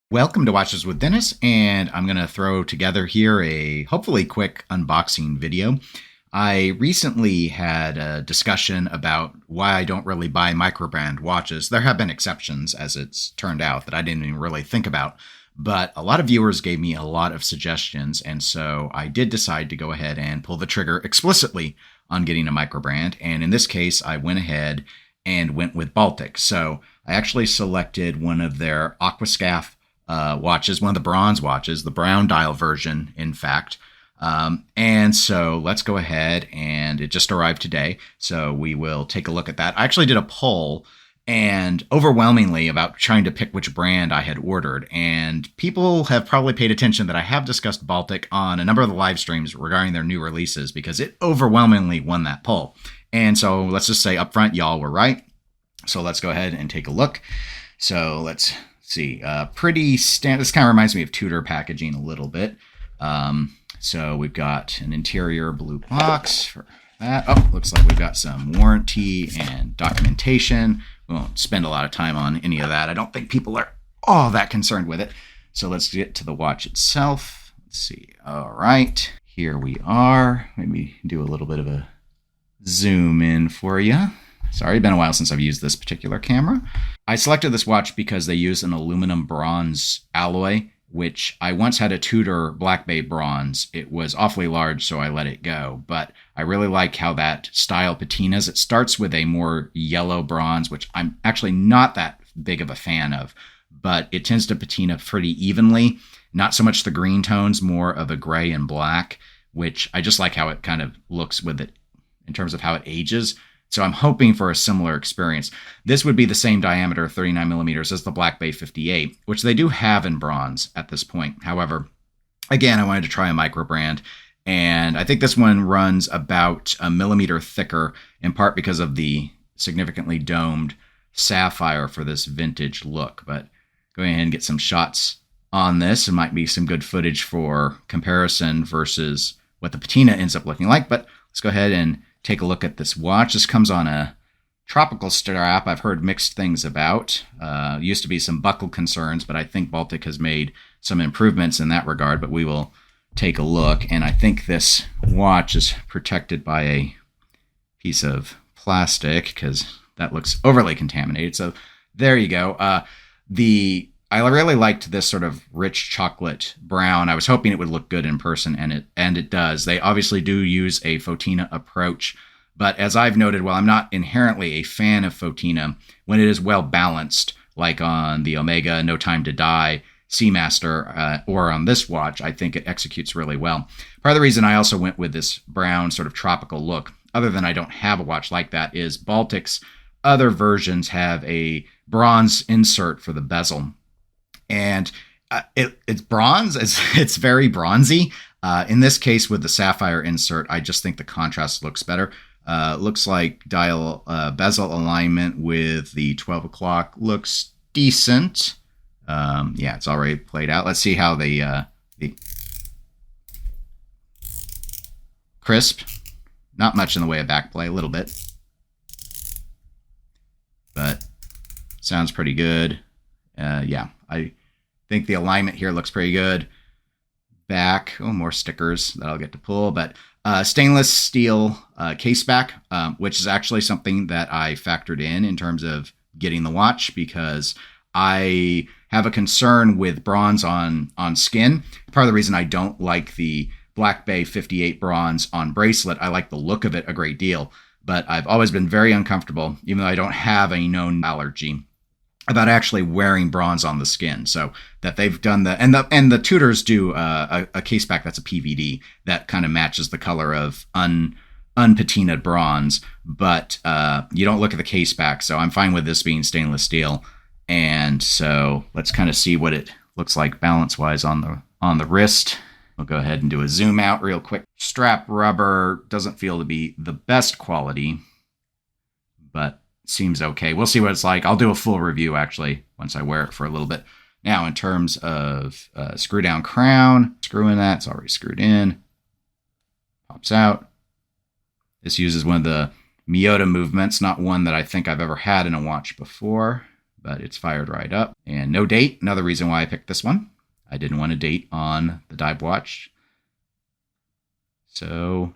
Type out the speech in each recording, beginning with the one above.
Welcome to Watches with Dennis, and I'm going to throw together here a hopefully quick unboxing video. I recently had a discussion about why I don't really buy microbrand watches. There have been exceptions, as it's turned out, that I didn't even really think about. But a lot of viewers gave me a lot of suggestions, and so I did decide to go ahead and pull the trigger explicitly on getting a microbrand. And in this case, I went ahead and went with Baltic. So I actually selected one of their Aquascaphe watches, one of the bronze watches, the brown dial version, in fact. And so let's go ahead, and it just arrived today. So we will take a look at that. I actually did a poll, and overwhelmingly about trying to pick which brand I had ordered. And people have probably paid attention that I have discussed Baltic on a number of the live streams regarding their new releases because it overwhelmingly won that poll. And so let's just say up front, y'all were right. So let's go ahead and take a look. So let's see, pretty standard. This kind of reminds me of Tudor packaging a little bit. So we've got an interior blue box for that. Oh, looks like we've got some warranty and documentation. We won't spend a lot of time on any of that. I don't think people are all that concerned with it. So let's get to the watch itself. Let's see. All right, here we are. Maybe do a little bit of a zoom in for you. Sorry, been a while since I've used this particular camera. I selected this watch because they use an aluminum bronze alloy, which I once had a Tudor Black Bay bronze. It was awfully large, so I let it go. But I really like how that style patinas. It starts with a more yellow bronze, which I'm actually not that big of a fan of, but it tends to patina pretty evenly. Not so much the green tones, more of a gray and black, which I just like how it kind of looks with it in terms of how it ages. So I'm hoping for a similar experience. This would be the same diameter, 39 millimeters, as the Black Bay 58, which they do have in bronze at this point. However, again, I wanted to try a micro brand, and I think this one runs about a millimeter thicker, in part because of the significantly domed sapphire for this vintage look. But go ahead and get some shots on this. It might be some good footage for comparison versus what the patina ends up looking like. But let's go ahead and take a look at this watch. This comes on a tropical strap I've heard mixed things about. Used to be some buckle concerns, but I think Baltic has made some improvements in that regard, but we will take a look. And I think this watch is protected by a piece of plastic because that looks overly contaminated. So there you go. I really liked this sort of rich chocolate brown. I was hoping it would look good in person, and it does. They obviously do use a Fotina approach, but as I've noted, while I'm not inherently a fan of Fotina, when it is well balanced, like on the Omega No Time to Die Seamaster or on this watch, I think it executes really well. Part of the reason I also went with this brown sort of tropical look, other than I don't have a watch like that, is Baltic's other versions have a bronze insert for the bezel. And it's bronze. It's very bronzy. In this case, with the sapphire insert, I just think the contrast looks better. Looks like dial bezel alignment with the 12 o'clock looks decent. Yeah, it's already played out. Let's see how the crisp. Not much in the way of backplay, a little bit, but sounds pretty good. Yeah, I think the alignment here looks pretty good. Back, more stickers that I'll get to pull, but stainless steel case back, which is actually something that I factored in terms of getting the watch because I have a concern with bronze on skin. Part of the reason I don't like the Black Bay 58 bronze on bracelet, I like the look of it a great deal, but I've always been very uncomfortable, even though I don't have a known allergy, about actually wearing bronze on the skin. So that they've done and the Tudors do a case back that's a PVD that kind of matches the color of unpatinaed bronze, but you don't look at the case back. So I'm fine with this being stainless steel. And so let's kind of see what it looks like balance wise on the wrist. We'll go ahead and do a zoom out real quick. Strap rubber doesn't feel to be the best quality, but seems okay. We'll see what it's like. I'll do a full review actually once I wear it for a little bit. Now, in terms of screw down crown, screw in that. It's already screwed in. Pops out. This uses one of the Miyota movements, not one that I think I've ever had in a watch before, but it's fired right up. And no date, another reason why I picked this one. I didn't want a date on the dive watch. So,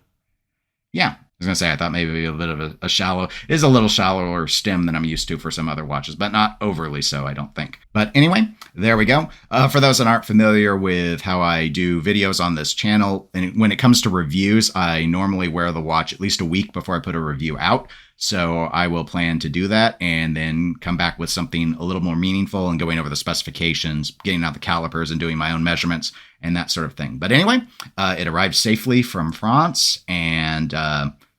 yeah. I was going to say, I thought maybe a bit of a shallow, it is a little shallower stem than I'm used to for some other watches, but not overly so, I don't think. But anyway, there we go. For those that aren't familiar with how I do videos on this channel, and when it comes to reviews, I normally wear the watch at least a week before I put a review out. So I will plan to do that and then come back with something a little more meaningful and going over the specifications, getting out the calipers and doing my own measurements and that sort of thing. But anyway, it arrived safely from France and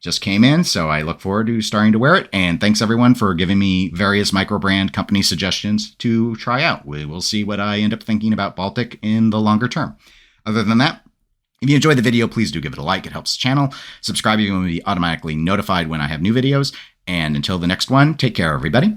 just came in, so I look forward to starting to wear it. And thanks everyone for giving me various micro brand company suggestions to try out. We will see what I end up thinking about Baltic in the longer term. Other than that, if you enjoyed the video, please do give it a like. It helps the channel. Subscribe if you want to be automatically notified when I have new videos. And until the next one, take care, everybody.